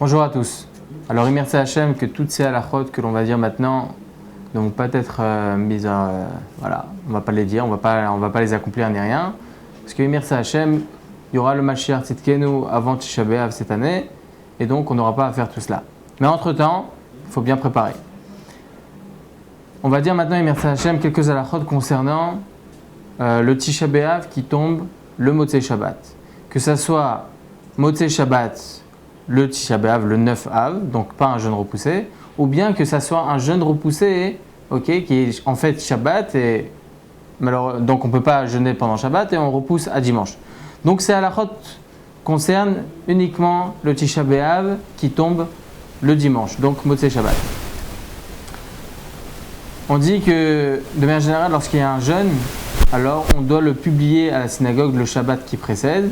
Bonjour à tous. Alors, remercie Hachem que toutes ces halachot que l'on va dire maintenant ne vont pas être mises en... voilà, on ne va pas les dire, on va pas les accomplir ni rien. Parce que remercie Hachem, il y aura le Mashiach Tzidkenu avant Tisha B'Av cette année, et donc on n'aura pas à faire tout cela. Mais entre-temps, il faut bien préparer. On va dire maintenant, remercie Hachem, quelques halachot concernant le Tisha B'Av qui tombe le Motzei Shabbat. Que ça soit Motzei Shabbat, le Tisha B'Av, le 9 Av, donc pas un jeûne repoussé, ou bien que ça soit un jeûne repoussé, qui est en fait Shabbat, et donc on ne peut pas jeûner pendant Shabbat et on repousse à dimanche. Donc ces halachot concernent uniquement le Tisha B'Av qui tombe le dimanche, donc Motzei Shabbat. On dit que de manière générale, lorsqu'il y a un jeûne, alors on doit le publier à la synagogue le Shabbat qui précède.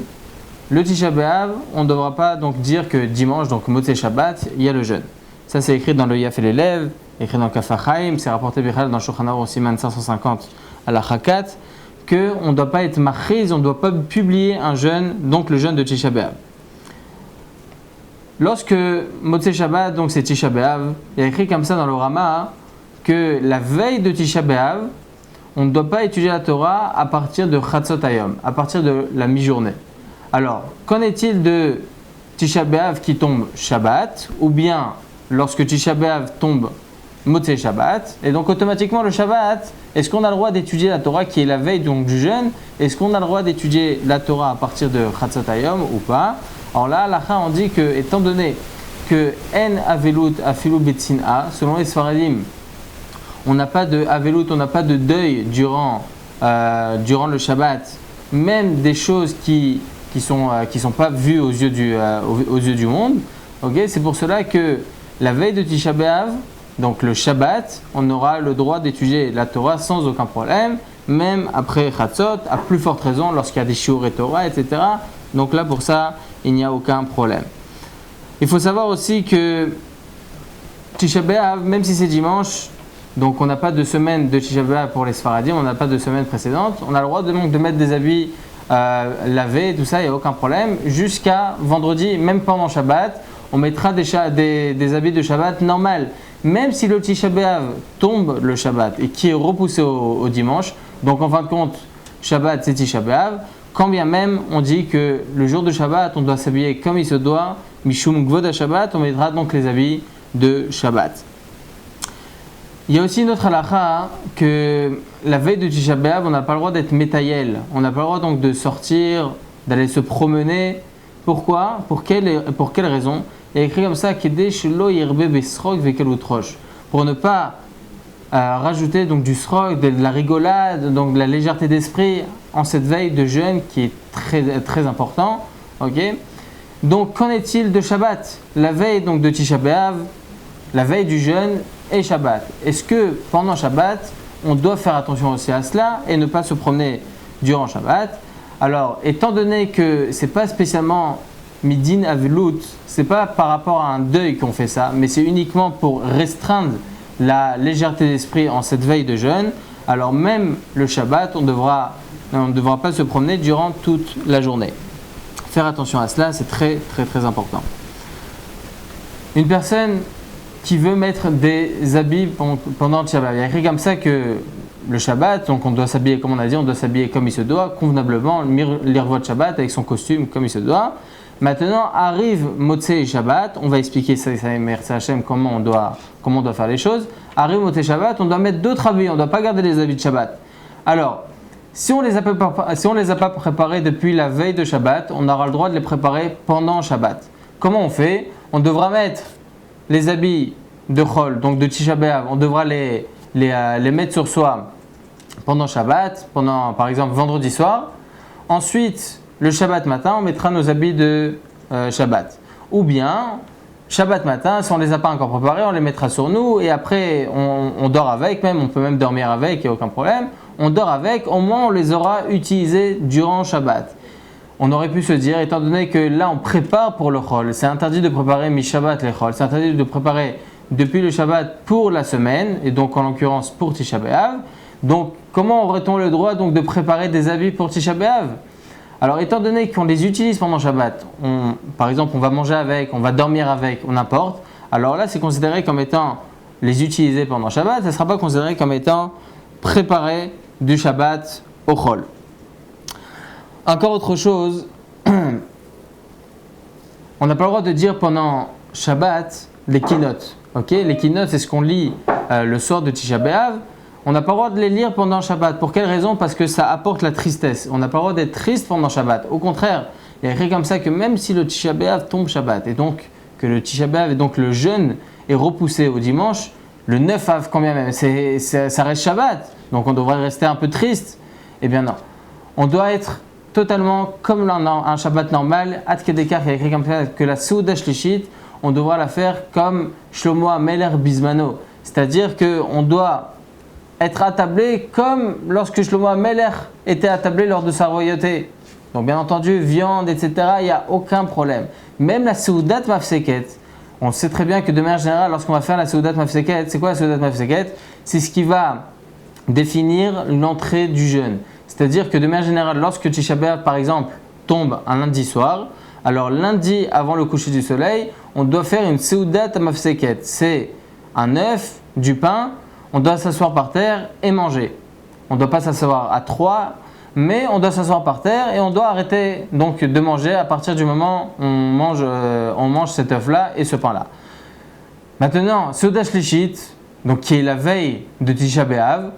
Le Tisha B'Av, on ne devra pas donc dire que dimanche, donc Motzei Shabbat, il y a le jeûne. Ça c'est écrit dans le Yaf et l'élève, écrit dans Kaf HaChaim, c'est rapporté dans Shulchan Aruch Siman 550 à la Chakat, qu'on ne doit pas être machiz, on ne doit pas publier un jeûne, donc le jeûne de Tisha B'Av. Lorsque Motzei Shabbat, donc c'est Tisha B'Av, il y a écrit comme ça dans le Rama que la veille de Tisha B'Av, on ne doit pas étudier la Torah à partir de Chatzot Hayom, à partir de la mi-journée. Alors, qu'en est-il de Tisha B'Av qui tombe Shabbat, ou bien lorsque Tisha B'Av tombe Motzei Shabbat, et donc automatiquement le Shabbat, est-ce qu'on a le droit d'étudier la Torah qui est la veille donc du jeûne? Est-ce qu'on a le droit d'étudier la Torah à partir de Chatzot Hayom ou pas? Alors là, on dit que, étant donné que En Avelut Afilu Betsin'a, selon les Sfaradim, on n'a pas de Avelut, on n'a pas de deuil durant le Shabbat, même des choses qui sont pas vues aux yeux du monde. Okay, c'est pour cela que la veille de Tisha B'Av, donc le Shabbat, on aura le droit d'étudier la Torah sans aucun problème, même après Chatzot, à plus forte raison lorsqu'il y a des shiur et Torah, etc. Donc là, pour ça, il n'y a aucun problème. Il faut savoir aussi que Tisha B'Av, même si c'est dimanche, donc on n'a pas de semaine de Tisha B'Av pour les Sfaradim, on n'a pas de semaine précédente, on a le droit de mettre des habits lavés, tout ça, il n'y a aucun problème, jusqu'à vendredi, même pendant Shabbat, on mettra des habits de Shabbat normal. Même si le Tisha B'Av tombe le Shabbat et qui est repoussé au dimanche, donc en fin de compte, Shabbat c'est Tisha B'Av, quand bien même on dit que le jour de Shabbat, on doit s'habiller comme il se doit, Mishum Gvod Shabbat, on mettra donc les habits de Shabbat. Il y a aussi une autre halakha que la veille de Tisha B'Av, on n'a pas le droit d'être métayel. On n'a pas le droit donc de sortir, d'aller se promener. Pourquoi? Pour quelle raison? Il y a écrit comme ça, pour ne pas rajouter donc du srog, de la rigolade, donc de la légèreté d'esprit en cette veille de jeûne qui est très, très important. Okay? Donc qu'en est-il de Shabbat? La veille donc de Tisha B'Av, la veille du jeûne et Shabbat. Est-ce que pendant Shabbat, on doit faire attention aussi à cela et ne pas se promener durant Shabbat? Alors, étant donné que c'est pas spécialement Midin Avelut, c'est pas par rapport à un deuil qu'on fait ça, mais c'est uniquement pour restreindre la légèreté d'esprit en cette veille de jeûne, alors même le Shabbat, on ne devra pas se promener durant toute la journée. Faire attention à cela, c'est très très très important. Une personne qui veut mettre des habits pendant le Shabbat. Il y a écrit comme ça que le Shabbat, donc on doit s'habiller comme on a dit, on doit s'habiller comme il se doit, convenablement, l'irvot Shabbat avec son costume comme il se doit. Maintenant arrive Motzei Shabbat, on va expliquer ça, merci Hachem, comment on doit faire les choses. Arrive Motzei Shabbat, on doit mettre d'autres habits, on ne doit pas garder les habits de Shabbat. Alors, si on les a pas préparés depuis la veille de Shabbat, on aura le droit de les préparer pendant Shabbat. Comment on fait? On devra mettre les habits de Chol, donc de Tisha B'Av, on devra les mettre sur soi pendant Shabbat, pendant par exemple vendredi soir. Ensuite, le Shabbat matin, on mettra nos habits de Shabbat. Ou bien, Shabbat matin, si on ne les a pas encore préparés, on les mettra sur nous et après on dort avec, on peut même dormir avec, il n'y a aucun problème. On dort avec, au moins on les aura utilisés durant Shabbat. On aurait pu se dire, étant donné que là on prépare pour le Chol, c'est interdit de préparer mi-Shabbat les Chol, c'est interdit de préparer depuis le Shabbat pour la semaine, et donc en l'occurrence pour Tisha B'Av. Donc comment aurait-on le droit donc de préparer des habits pour Tisha B'Av? Alors étant donné qu'on les utilise pendant Shabbat, par exemple on va manger avec, on va dormir avec, ou n'importe, alors là c'est considéré comme étant les utiliser pendant Shabbat, ça ne sera pas considéré comme étant préparé du Shabbat au Chol. Encore autre chose, on n'a pas le droit de dire pendant Shabbat les kinot. Okay, les kinot, c'est ce qu'on lit le soir de Tisha B'Av. On n'a pas le droit de les lire pendant Shabbat. Pour quelle raison? Parce que ça apporte la tristesse. On n'a pas le droit d'être triste pendant Shabbat. Au contraire, il y a écrit comme ça que même si le Tisha B'Av tombe Shabbat, et donc que le Tisha B'Av et donc le jeûne est repoussé au dimanche, le 9 Av quand même, ça reste Shabbat. Donc on devrait rester un peu triste. Eh bien non. On doit être totalement comme un Shabbat normal. Ad Kedekar, il y a écrit comme ça que la Souda Shlishit, on devra la faire comme Shlomo HaMelech Bismano. C'est-à-dire qu'on doit être attablé comme lorsque Shlomo HaMelech était attablé lors de sa royauté. Donc bien entendu, viande, etc., il n'y a aucun problème. Même la Seudat Mafseket, on sait très bien que de manière générale, lorsqu'on va faire la Seudat Mafseket, c'est quoi la Seudat Mafseket? C'est ce qui va définir l'entrée du jeûne. C'est-à-dire que de manière générale, lorsque Tisha B'Av, par exemple, tombe un lundi soir, alors lundi avant le coucher du soleil, on doit faire une Seudat Mafseket. C'est un œuf, du pain, on doit s'asseoir par terre et manger. On ne doit pas s'asseoir à 3, mais on doit s'asseoir par terre et on doit arrêter donc de manger à partir du moment où on mange cet œuf-là et ce pain-là. Maintenant, Seudat Shlishit, donc qui est la veille de Tisha B'Av,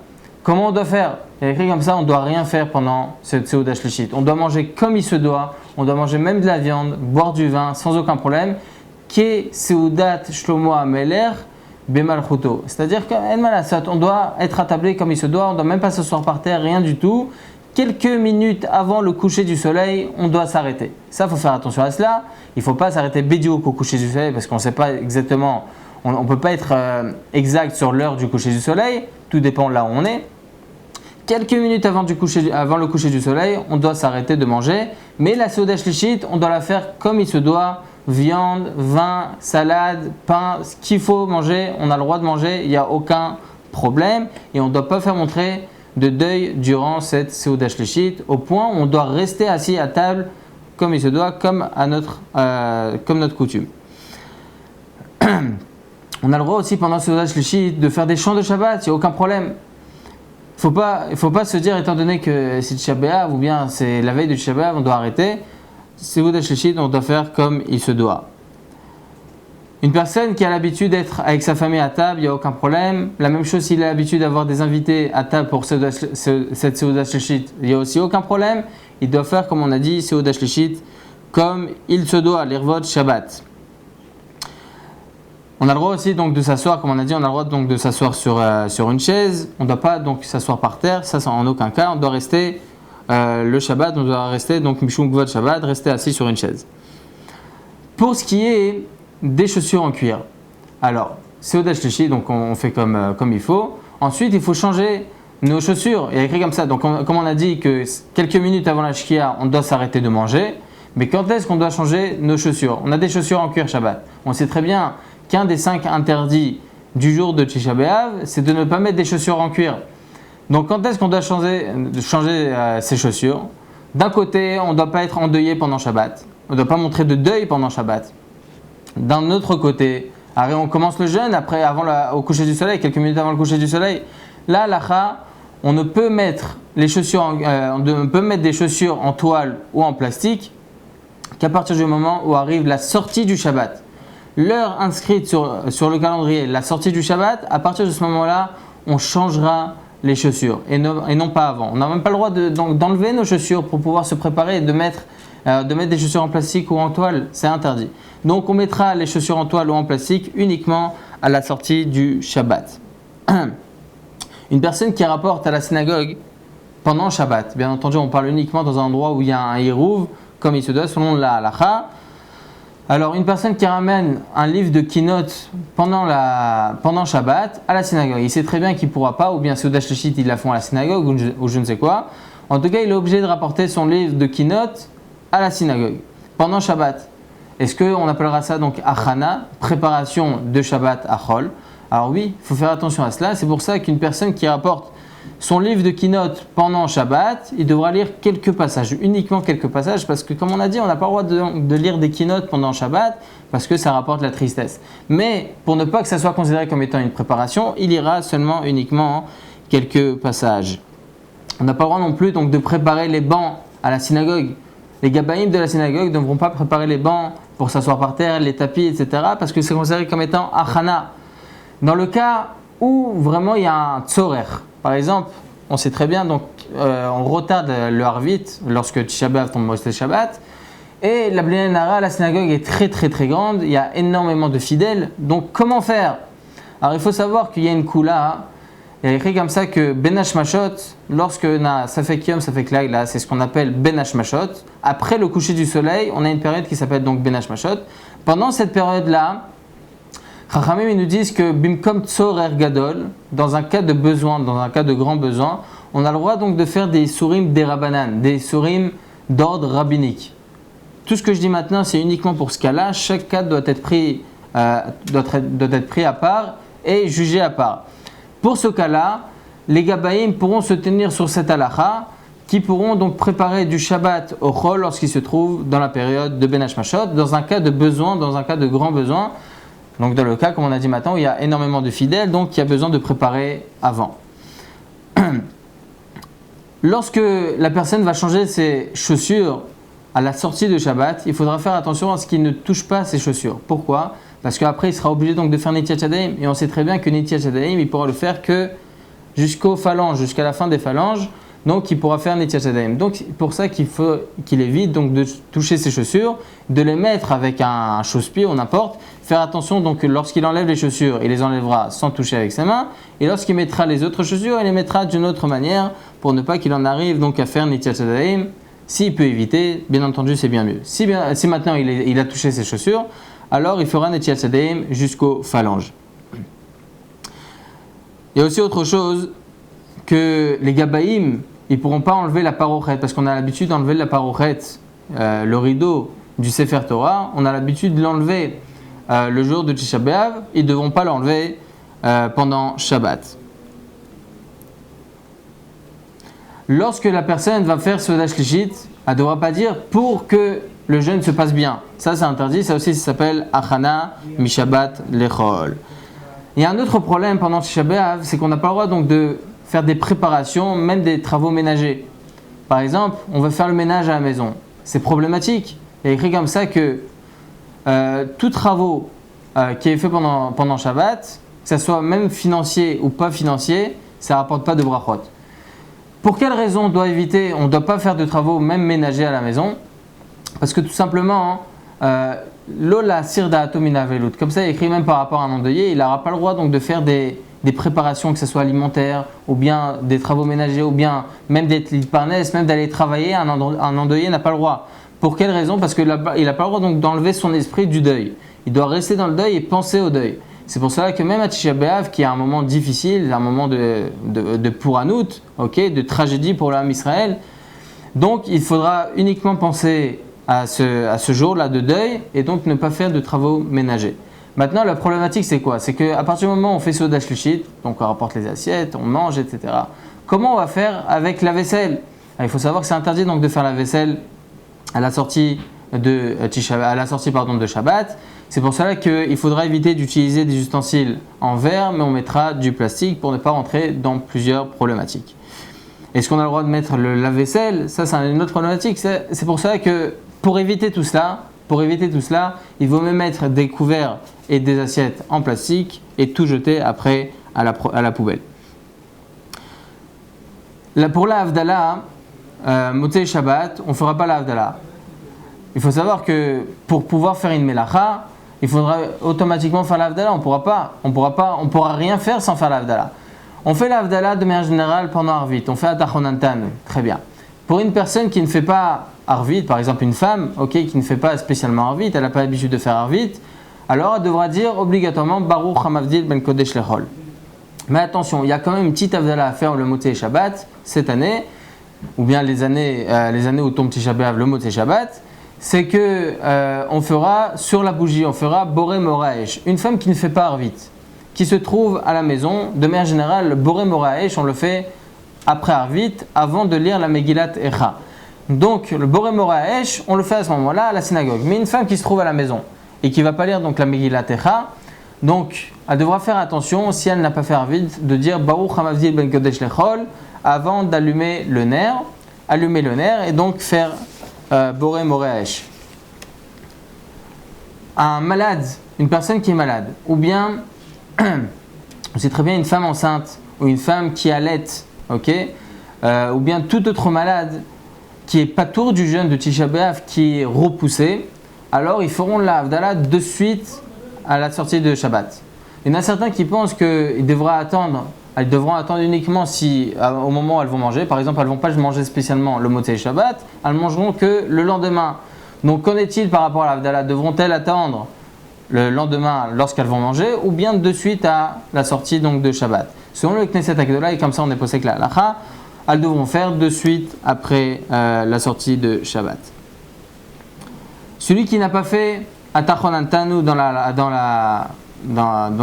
comment on doit faire? Il y a écrit comme ça, on ne doit rien faire pendant cette Seudat Shlishit. On doit manger comme il se doit, on doit manger même de la viande, boire du vin sans aucun problème. Qui Seudat Shlomo HaMelech Bemalchuto. C'est-à-dire qu'on doit être attablé comme il se doit, on ne doit même pas s'asseoir par terre, rien du tout. Quelques minutes avant le coucher du soleil, on doit s'arrêter. Ça, il faut faire attention à cela. Il ne faut pas s'arrêter bédiouk au coucher du soleil parce qu'on ne sait pas exactement, on ne peut pas être exact sur l'heure du coucher du soleil. Tout dépend là où on est. Quelques minutes avant le coucher du soleil, on doit s'arrêter de manger. Mais la Seudat Shlishit, on doit la faire comme il se doit. Viande, vin, salade, pain, ce qu'il faut manger, on a le droit de manger, il n'y a aucun problème. Et on ne doit pas faire montrer de deuil durant cette Seudat Shlishit, au point où on doit rester assis à table comme il se doit, comme notre coutume. On a le droit aussi pendant Seudat Shlishit de faire des chants de Shabbat, il n'y a aucun problème. Il ne faut pas se dire, étant donné que c'est Tisha B'Av ou bien c'est la veille de Tisha B'Av, on doit arrêter. Seudat Shlishit, on doit faire comme il se doit. Une personne qui a l'habitude d'être avec sa famille à table, il n'y a aucun problème. La même chose s'il a l'habitude d'avoir des invités à table pour cette Seudat Shlishit, il n'y a aussi aucun problème. Il doit faire, comme on a dit, Seudat Shlishit comme il se doit, l'Irvot Shabbat. On a le droit aussi donc de s'asseoir, comme on a dit, on a le droit donc de s'asseoir sur une chaise. On ne doit pas donc s'asseoir par terre, ça en aucun cas. On doit rester le Shabbat, on doit rester donc Mishum Kvod Shabbat, rester assis sur une chaise. Pour ce qui est des chaussures en cuir, alors Seudat Shlishit, donc on fait comme il faut. Ensuite, il faut changer nos chaussures. Il y a écrit comme ça. Donc, comme on a dit que quelques minutes avant la Shkia, on doit s'arrêter de manger. Mais quand est-ce qu'on doit changer nos chaussures? On a des chaussures en cuir Shabbat. On sait très bien qu'un des 5 interdits du jour de Tisha B'Av, c'est de ne pas mettre des chaussures en cuir. Donc quand est-ce qu'on doit changer ses chaussures? D'un côté, on ne doit pas être endeuillé pendant Shabbat. On ne doit pas montrer de deuil pendant Shabbat. D'un autre côté, on commence le jeûne au coucher du soleil, quelques minutes avant le coucher du soleil. Là, on ne peut mettre des chaussures en toile ou en plastique qu'à partir du moment où arrive la sortie du Shabbat. L'heure inscrite sur le calendrier, la sortie du Shabbat, à partir de ce moment-là, on changera les chaussures et non pas avant. On n'a même pas le droit d'enlever nos chaussures pour pouvoir se préparer et de mettre des chaussures en plastique ou en toile, c'est interdit. Donc on mettra les chaussures en toile ou en plastique uniquement à la sortie du Shabbat. Une personne qui rapporte à la synagogue pendant Shabbat, bien entendu on parle uniquement dans un endroit où il y a un hirouv, comme il se doit selon la halacha. Alors une personne qui ramène un livre de Kinot pendant Shabbat à la synagogue, il sait très bien qu'il ne pourra pas, ou bien Seudat Shlishit ils la font à la synagogue ou je ne sais quoi. En tout cas il est obligé de rapporter son livre de Kinot à la synagogue pendant Shabbat. Est-ce qu'on appellera ça donc Achana, préparation de Shabbat à Chol? Alors oui, il faut faire attention à cela. C'est pour ça qu'une personne qui rapporte son livre de Kinot pendant Shabbat, il devra lire quelques passages, uniquement quelques passages, parce que comme on a dit, on n'a pas le droit de lire des Kinot pendant Shabbat, parce que ça rapporte la tristesse. Mais pour ne pas que ça soit considéré comme étant une préparation, il lira seulement uniquement quelques passages. On n'a pas le droit non plus donc, de préparer les bancs à la synagogue. Les gabaïm de la synagogue ne devront pas préparer les bancs pour s'asseoir par terre, les tapis, etc. parce que c'est considéré comme étant achana. Dans le cas où vraiment il y a un tzorer, par exemple, on sait très bien, donc on retarde le harvit lorsque Tisha B'Av tombe Motzei Shabbat, et la Bnei Nara, la synagogue est très très très grande, il y a énormément de fidèles, donc comment faire? Alors il faut savoir qu'il y a une koula, il y a écrit comme ça que Ben Hashmashot, lorsque on a Safek Yom, Safek Layla, c'est ce qu'on appelle Ben Hashmashot, après le coucher du soleil, on a une période qui s'appelle donc Ben Hashmashot. Pendant cette période-là, Chachamim ils nous disent que Bimkom Tzorer Gadol, dans un cas de besoin, dans un cas de grand besoin, on a le droit donc de faire des sourim des Rabbanan, des sourim d'ordre rabbinique. Tout ce que je dis maintenant, c'est uniquement pour ce cas-là. Chaque cas doit être pris à part et jugé à part. Pour ce cas-là, les Gabaïm pourront se tenir sur cette halakha, qui pourront donc préparer du Shabbat au Chol lorsqu'ils se trouvent dans la période de Ben Hashmashot, dans un cas de besoin, dans un cas de grand besoin. Donc dans le cas, comme on a dit maintenant, où il y a énormément de fidèles, donc il y a besoin de préparer avant. Lorsque la personne va changer ses chaussures à la sortie de Shabbat, il faudra faire attention à ce qu'il ne touche pas ses chaussures. Pourquoi? Parce qu'après il sera obligé donc de faire Netiat Yadayim, et on sait très bien que Netiat Yadayim, il pourra le faire que jusqu'aux phalanges, jusqu'à la fin des phalanges, donc il pourra faire Netiat Yadayim. Donc c'est pour ça qu'il faut qu'il évite donc de toucher ses chaussures, de les mettre avec un chausse-pied ou n'importe. Faire attention donc que lorsqu'il enlève les chaussures, il les enlèvera sans toucher avec ses mains, et lorsqu'il mettra les autres chaussures, il les mettra d'une autre manière pour ne pas qu'il en arrive donc à faire Netiat Yadayim. S'il peut éviter, bien entendu c'est bien mieux. Si maintenant il a touché ses chaussures, alors il fera Netiat Yadayim jusqu'aux phalanges. Il y a aussi autre chose, que les Gabaïm, ils ne pourront pas enlever la parochet, parce qu'on a l'habitude d'enlever la parochet, le rideau du Sefer Torah, on a l'habitude de l'enlever le jour de Tisha B'Av, ils ne devront pas l'enlever pendant Shabbat. Lorsque la personne va faire Seuda Shlishit, elle ne devra pas dire pour que le jeûne se passe bien. Ça c'est interdit, ça aussi ça s'appelle Achana Mishabbat Lechol. Il y a un autre problème pendant Tisha B'Av, c'est qu'on n'a pas le droit donc de faire des préparations, même des travaux ménagers. Par exemple, on veut faire le ménage à la maison. C'est problématique. Il y a écrit comme ça que tout travaux qui est fait pendant Shabbat, que ce soit même financier ou pas financier, ça ne rapporte pas de brachot. Pour quelle raison on doit éviter, on ne doit pas faire de travaux même ménagers à la maison? Parce que tout simplement, Lola Sirda Atomina Velut, comme ça il est écrit même par rapport à un endeuillé, il n'aura pas le droit donc de faire des préparations, que ce soit alimentaires, ou bien des travaux ménagers, ou bien même d'être l'Itparnès, même d'aller travailler, un endeuillé n'a pas le droit. Pour quelle raison? Parce qu'il n'a pas le droit donc d'enlever son esprit du deuil. Il doit rester dans le deuil et penser au deuil. C'est pour cela que même à Tisha B'Av, qui est un moment difficile, un moment de Pouranout, de tragédie pour l'âme Israël, donc il faudra uniquement penser à ce jour-là de deuil et donc ne pas faire de travaux ménagers. Maintenant, la problématique, c'est quoi? C'est qu'à partir du moment où on fait Seuda Shlishit, donc on rapporte les assiettes, on mange, etc., comment on va faire avec la vaisselle? Alors, il faut savoir que c'est interdit donc de faire la vaisselle à la sortie de Shabbat. C'est pour cela qu'il faudra éviter d'utiliser des ustensiles en verre, mais on mettra du plastique pour ne pas rentrer dans plusieurs problématiques. Est-ce qu'on a le droit de mettre le lave-vaisselle? Ça, c'est une autre problématique. C'est pour cela que pour éviter tout cela, il vaut même mettre des couverts et des assiettes en plastique et tout jeter après à la poubelle. Là, pour la Havdalah, Motzei Shabbat, on ne fera pas la Havdalah. Il faut savoir que pour pouvoir faire une melacha, il faudra automatiquement faire la Havdalah. On pourra rien faire sans faire la Havdalah. On fait la Havdalah de manière générale pendant Arvit. On fait Atachonantan, très bien. Pour une personne qui ne fait pas Arvit, par exemple une femme, qui ne fait pas spécialement Arvit, elle n'a pas l'habitude de faire Arvit, alors elle devra dire obligatoirement Baruch Hamavdil ben Kodesh Lechol. Mais attention, il y a quand même une petite Havdalah à faire le Motzei Shabbat cette année, ou bien les années où tombe Tisha B'Av le Motzei Shabbat, c'est que on fera sur la bougie, on fera Boré Moraesh. Une femme qui ne fait pas Arvit, qui se trouve à la maison, de manière générale, le Boré Moraesh, on le fait après Arvit, avant de lire la Megillat Echa. Donc le Boré Moraesh, on le fait à ce moment-là à la synagogue. Mais une femme qui se trouve à la maison et qui ne va pas lire donc la Megillat Echa, donc elle devra faire attention, si elle n'a pas fait Arvit, de dire Baruch Hamavdil ben Kodesh Lechol avant d'allumer le nerf, et donc faire Boré Moraesh. Un malade, une personne qui est malade, ou bien, c'est très bien une femme enceinte, ou une femme qui allait, ou bien tout autre malade qui est patour du jeûne de Tisha B'Av, qui est repoussé, alors ils feront la Havdalah de suite à la sortie de Shabbat. Il y en a certains qui pensent qu'ils devront attendre uniquement si, au moment où elles vont manger. Par exemple, elles ne vont pas manger spécialement le Motzei Shabbat, elles mangeront que le lendemain. Donc qu'en est-il par rapport à la Havdalah? Devront-elles attendre le lendemain lorsqu'elles vont manger, ou bien de suite à la sortie donc, de Shabbat? Selon le Knesset Hakdolah, et comme ça on est posé que la halacha, elles devront faire de suite après la sortie de Shabbat. Celui qui n'a pas fait Atachon Antanu dans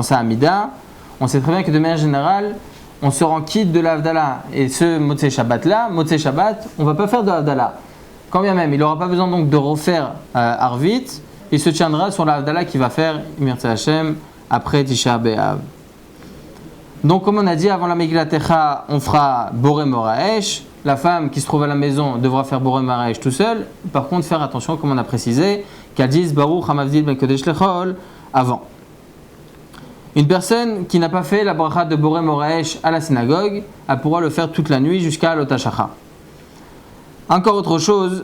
sa Hamida, on sait très bien que de manière générale, on se rend quitte de la Havdalah. Et ce Motzei Shabbat là, Motzei Shabbat, on ne va pas faire de Havdalah. Quand bien même, il n'aura pas besoin donc de refaire Arvit, il se tiendra sur la Havdalah qu'il va faire Mirtze Hashem après Tisha B'Av. Donc comme on a dit avant la Megillat Echa, on fera Boré Moraesh. La femme qui se trouve à la maison devra faire Boré Moraesh tout seul. Par contre, faire attention, comme on a précisé, qu'elle dise Baruch Hamavdil ben Kodesh Lechol avant. Une personne qui n'a pas fait la bracha de Boré Moraesh à la synagogue, elle pourra le faire toute la nuit jusqu'à l'Otashacha. Encore autre chose,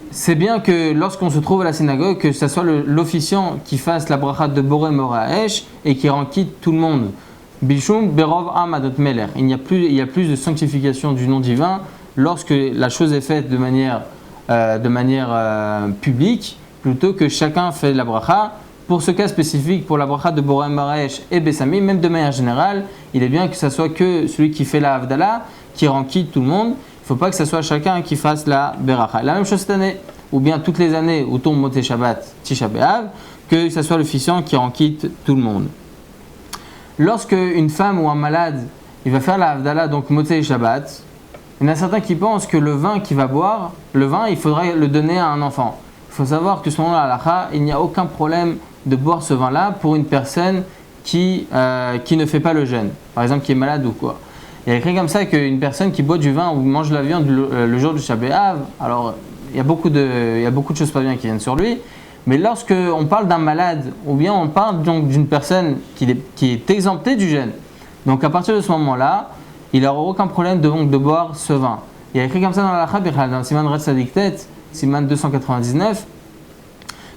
c'est bien que lorsqu'on se trouve à la synagogue, que ce soit l'officiant qui fasse la bracha de Boré Moraesh et qui rend quitte tout le monde. Bishum Berov Amadot Meler. Il y a plus de sanctification du nom divin lorsque la chose est faite de manière publique, plutôt que chacun fait la bracha. Pour ce cas spécifique, pour la bracha de Boré Moraesh et Bessamim, même de manière générale, il est bien que ce soit que celui qui fait la Havdalah, qui rend quitte tout le monde. Il ne faut pas que ce soit chacun qui fasse la Beracha. La même chose cette année, ou bien toutes les années où tombe Motzei Shabbat, Tisha B'Av, que ce soit l'officiant qui rend quitte tout le monde. Lorsque une femme ou un malade, il va faire la Havdalah, donc Motzei Shabbat, il y en a certains qui pensent que le vin qu'il va boire, il faudra le donner à un enfant. Il faut savoir que selon la halakha, il n'y a aucun problème de boire ce vin-là pour une personne qui ne fait pas le jeûne, par exemple qui est malade ou quoi. Il y a écrit comme ça qu'une personne qui boit du vin ou mange de la viande le jour du Tisha B'Av, alors il y a beaucoup de choses pas bien qui viennent sur lui. Mais lorsque on parle d'un malade, ou bien on parle donc d'une personne qui est exemptée du jeûne, donc à partir de ce moment-là, il n'aura aucun problème de boire ce vin. Il y a écrit comme ça dans la halakha, dans le Siman Retz Adiktet, Siman 299,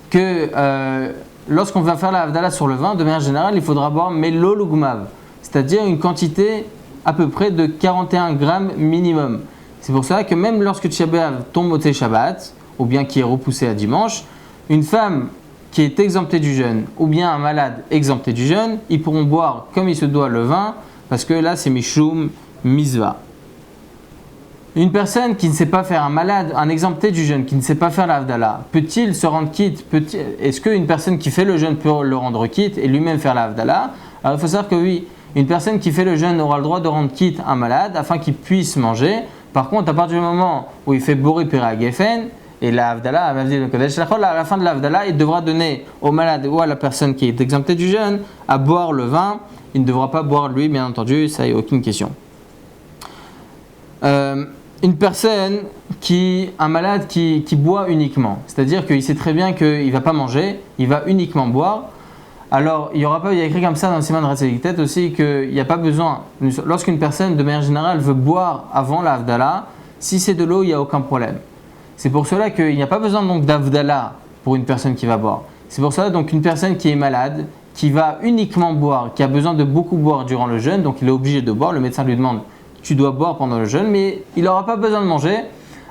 que lorsqu'on va faire la Havdalah sur le vin, de manière générale, il faudra boire Melo Lugmav, c'est-à-dire une quantité à peu près de 41 grammes minimum. C'est pour cela que même lorsque Tisha B'Av tombe Motzei Shabbat, ou bien qui est repoussé à dimanche, une femme qui est exemptée du jeûne, ou bien un malade exempté du jeûne, ils pourront boire comme il se doit le vin, parce que là c'est Mishum Mizva. Une personne qui ne sait pas faire, un malade, un exempté du jeûne, qui ne sait pas faire la Havdalah, peut-il se rendre quitte? Est-ce qu'une personne qui fait le jeûne peut le rendre quitte et lui-même faire la Havdalah? Alors il faut savoir que oui, une personne qui fait le jeûne aura le droit de rendre quitte un malade afin qu'il puisse manger. Par contre, à partir du moment où il fait Boré Pira Geffen, et la Havdalah, à la fin de la Havdalah, il devra donner au malade ou à la personne qui est exemptée du jeûne à boire le vin. Il ne devra pas boire lui, bien entendu, ça n'y a aucune question. Une personne un malade qui boit uniquement, c'est-à-dire qu'il sait très bien qu'il ne va pas manger, il va uniquement boire. Alors, il y a écrit comme ça dans le Siman Retz Adiktet aussi qu'il n'y a pas besoin, lorsqu'une personne de manière générale veut boire avant la Havdalah, si c'est de l'eau, il n'y a aucun problème. C'est pour cela qu'il n'y a pas besoin donc d'Havdalah pour une personne qui va boire. C'est pour cela donc une personne qui est malade, qui va uniquement boire, qui a besoin de beaucoup boire durant le jeûne, donc il est obligé de boire, le médecin lui demande tu dois boire pendant le jeûne, mais il n'aura pas besoin de manger.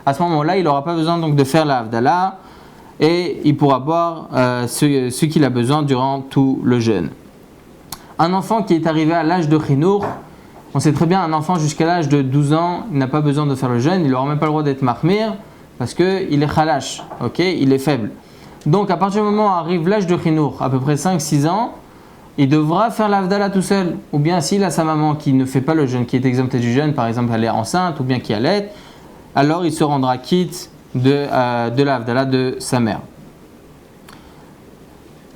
À ce moment-là, il n'aura pas besoin donc de faire la Havdalah et il pourra boire ce qu'il a besoin durant tout le jeûne. Un enfant qui est arrivé à l'âge de Chinour, on sait très bien un enfant jusqu'à l'âge de 12 ans, il n'a pas besoin de faire le jeûne, il n'aura même pas le droit d'être mahmir parce qu'il est khalash, il est faible. Donc à partir du moment où arrive l'âge de Chinour, à peu près 5-6 ans, il devra faire l'Havdalah tout seul. Ou bien s'il a sa maman qui ne fait pas le jeûne, qui est exemptée du jeûne, par exemple elle est enceinte ou bien qui allait, alors il se rendra quitte de l'Havdalah de sa mère.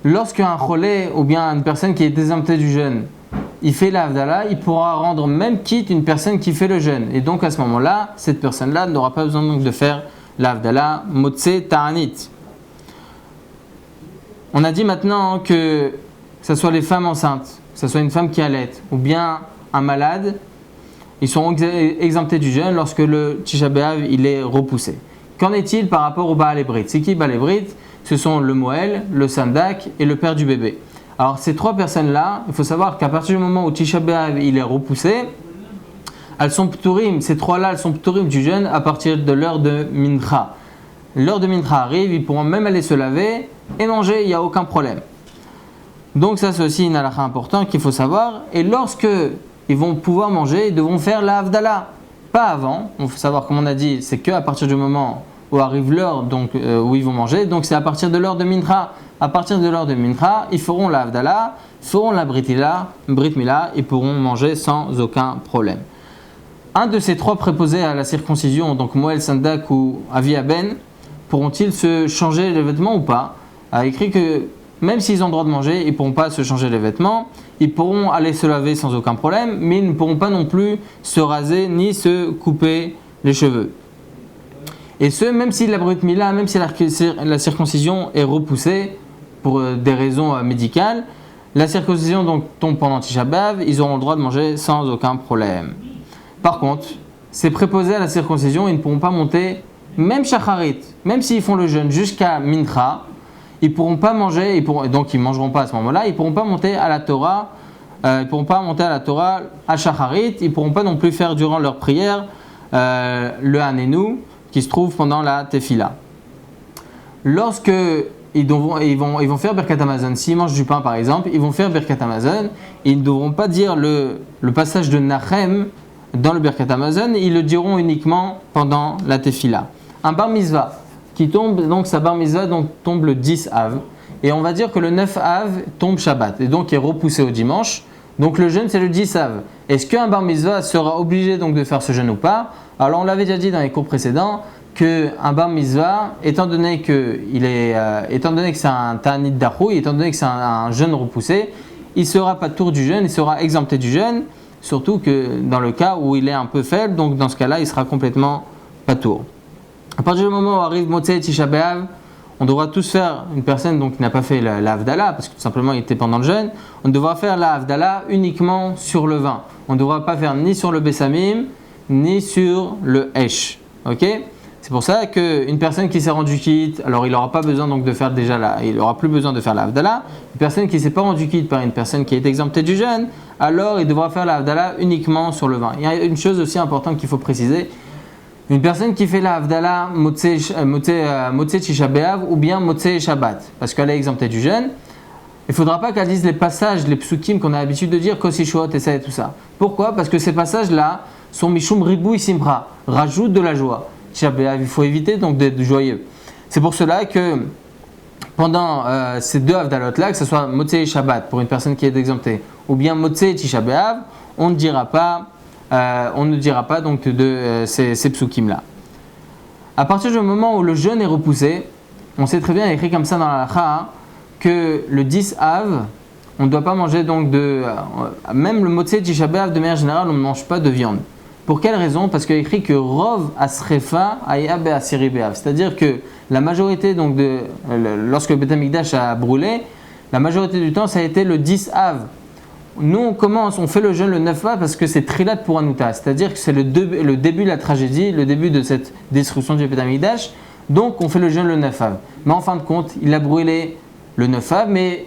Lorsqu'un cholé ou bien une personne qui est exemptée du jeûne, il fait l'Havdalah, il pourra rendre même quitte une personne qui fait le jeûne. Et donc à ce moment-là, cette personne-là n'aura pas besoin donc de faire l'Havdalah Motse Ta'anit. On a dit maintenant que ce soit les femmes enceintes, que ce soit une femme qui allait ou bien un malade, ils sont exemptés du jeûne lorsque le Tisha B'Av il est repoussé. Qu'en est-il par rapport au Baal Brit? C'est qui Baal Brit? Ce sont le Moël, le Sandak et le père du bébé. Alors ces trois personnes-là, il faut savoir qu'à partir du moment où Tisha B'Av il est repoussé, elles sont p'turim, ces trois-là, elles sont p'turim du jeûne à partir de l'heure de Mincha. L'heure de Mincha arrive, ils pourront même aller se laver et manger, il n'y a aucun problème. Donc ça c'est aussi une halakha importante qu'il faut savoir. Et lorsque ils vont pouvoir manger, ils devront faire la Havdalah. Pas avant, il faut savoir, comme on a dit, c'est qu'à partir du moment où arrive l'heure donc, où ils vont manger, donc c'est à partir de l'heure de Mincha. À partir de l'heure de Mincha, ils feront la Havdalah, feront la Brit Mila, ils pourront manger sans aucun problème. Un de ces trois préposés à la circoncision, donc Moël, Sandak ou Avi Aben, pourront-ils se changer les vêtements ou pas? A écrit que même s'ils ont le droit de manger, ils ne pourront pas se changer les vêtements, ils pourront aller se laver sans aucun problème, mais ils ne pourront pas non plus se raser ni se couper les cheveux. Et ce, même si la Brit Mila, même si la circoncision est repoussée pour des raisons médicales, la circoncision donc tombe pendant Tisha B'Av, ils auront le droit de manger sans aucun problème. Par contre, ces préposés à la circoncision, ils ne pourront pas monter, même Shacharit, même s'ils font le jeûne jusqu'à Mincha, ils ne pourront pas manger, donc ils ne mangeront pas à ce moment-là, ils ne pourront pas monter à la Torah, à Shacharit, ils ne pourront pas non plus faire durant leur prière le Hanenu qui se trouve pendant la Tefila. Lorsque ils vont faire Birkat Hamazon, s'ils mangent du pain par exemple, ils vont faire Birkat Hamazon, ils ne devront pas dire le passage de Nachem dans le Birkat Hamazon, ils le diront uniquement pendant la Tefila. Un bar mitzvah qui tombe, donc sa bar mitzvah donc, tombe le 10 Av, et on va dire que le 9 Av tombe Shabbat, et donc est repoussé au dimanche, donc le jeûne c'est le 10 Av. Est-ce qu'un bar mitzvah sera obligé donc de faire ce jeûne ou pas? Alors on l'avait déjà dit dans les cours précédents, qu'un bar mitzvah, étant donné que c'est un ta'anit d'achouï, étant donné que c'est un jeûne repoussé, il ne sera pas tour du jeûne, il sera exempté du jeûne, surtout que dans le cas où il est un peu faible, donc dans ce cas-là, il sera complètement pas tour. À partir du moment où arrive Motzei Tisha B'Av, on devra tous faire, une personne donc, qui n'a pas fait la Havdalah, parce que tout simplement il était pendant le jeûne, on devra faire la Havdalah uniquement sur le vin. On ne devra pas faire ni sur le Bessamim, ni sur le Hesh. Ok? C'est pour ça qu'une personne qui s'est rendue quitte, alors il n'aura pas besoin donc de faire il n'aura plus besoin de faire la Havdalah. Une personne qui ne s'est pas rendue quitte par une personne qui est exemptée du jeûne, alors il devra faire la Havdalah uniquement sur le vin. Il y a une chose aussi importante qu'il faut préciser. Une personne qui fait la Havdalah Motzei Tisha B'Av ou bien Motzei Shabbat, parce qu'elle est exemptée du jeûne, il ne faudra pas qu'elle dise les passages, les psukim qu'on a l'habitude de dire, Kosishot et ça et tout ça. Pourquoi? Parce que ces passages-là sont Mishum Ribui Simra, rajoutent de la joie. Tisha B'Av, il faut éviter donc d'être joyeux. C'est pour cela que pendant ces deux Havdalot-là, que ce soit Motzei Shabbat pour une personne qui est exemptée, ou bien Motzei Tisha B'Av, on ne dira pas donc de ces psukim-là. À partir du moment où le jeûne est repoussé, on sait très bien, écrit comme ça dans la halakha, que le 10 Av, on ne doit pas manger donc même le Motzei Tisha B'Av de manière générale, on ne mange pas de viande. Pour quelle raison? Parce qu'il est écrit que Rov Asrefa Aya Be'asiri B'Av, c'est-à-dire que la majorité donc lorsque le Beth Amikdash a brûlé, la majorité du temps ça a été le 10 Av. Nous on fait le jeûne le 9 Av parce que c'est Trilat pour Anuta, c'est-à-dire que c'est le début de la tragédie, le début de cette destruction du Beth Amikdash, donc on fait le jeûne le 9 Av. Mais en fin de compte, il a brûlé le 9 Av, mais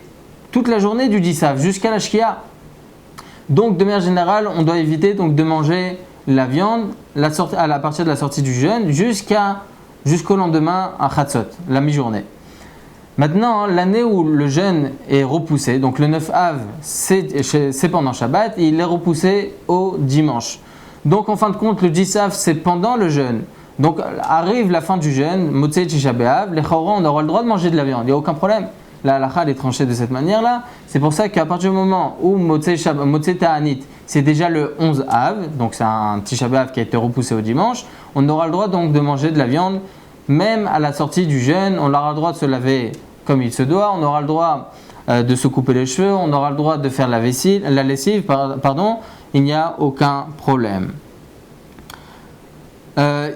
toute la journée du 10 Av jusqu'à la Shkia. Donc de manière générale, on doit éviter donc de manger la viande à partir de la sortie du jeûne jusqu'au lendemain à Chatzot, la mi-journée. Maintenant, l'année où le jeûne est repoussé, donc le 9 Av, c'est pendant Shabbat, et il est repoussé au dimanche. Donc en fin de compte, le 10 Av, c'est pendant le jeûne. Donc arrive la fin du jeûne, Motzei Tisha B'Av, les Chorans, on aura le droit de manger de la viande, il n'y a aucun problème. la halakha est tranchée de cette manière-là. C'est pour ça qu'à partir du moment où Motzei Ta'anit, c'est déjà le 11 Av, donc c'est un Tisha B'Av qui a été repoussé au dimanche, on aura le droit donc de manger de la viande, même à la sortie du jeûne, on aura le droit de se laver comme il se doit, on aura le droit de se couper les cheveux, on aura le droit de faire la lessive, il n'y a aucun problème.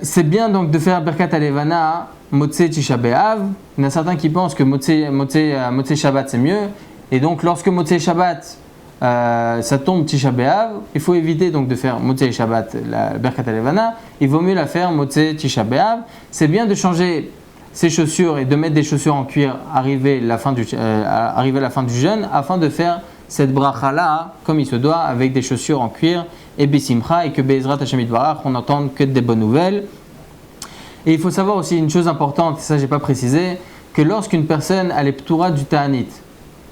C'est bien donc de faire Birkat Alevana Motzei Tisha B'Av. Il y en a certains qui pensent que Motzei Shabbat c'est mieux. Et donc lorsque Motzei Shabbat ça tombe Tisha B'Av, il faut éviter donc de faire Motzei Shabbat la Birkat Alevana. Il vaut mieux la faire Motzei Tisha B'Av. C'est bien de changer ses chaussures et de mettre des chaussures en cuir arrivé à la fin du jeûne afin de faire cette bracha là comme il se doit avec des chaussures en cuir et bisimcha et que Be'ezrat Hashem Yitbarach on n'entende que des bonnes nouvelles. Et il faut savoir aussi une chose importante, ça j'ai pas précisé, que lorsqu'une personne a les p'toura du ta'anit,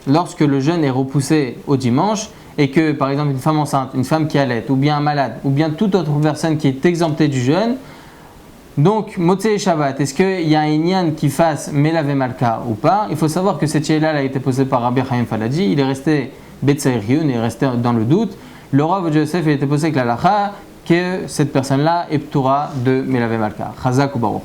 lorsque le jeûne est repoussé au dimanche et que par exemple une femme enceinte, une femme qui allait ou bien un malade ou bien toute autre personne qui est exemptée du jeûne, donc Motzei Shabbat, est-ce qu'il y a un inyan qui fasse Melave Malka ou pas? Il faut savoir que cette chéla a été posée par Rabbi Chaim Faladi, il est resté Betsaïr Riyun, il est resté dans le doute. Le Rav Yosef a été posé avec la lacha que cette personne-là est p'toura de Melave Malka. Chazak ou Baruch.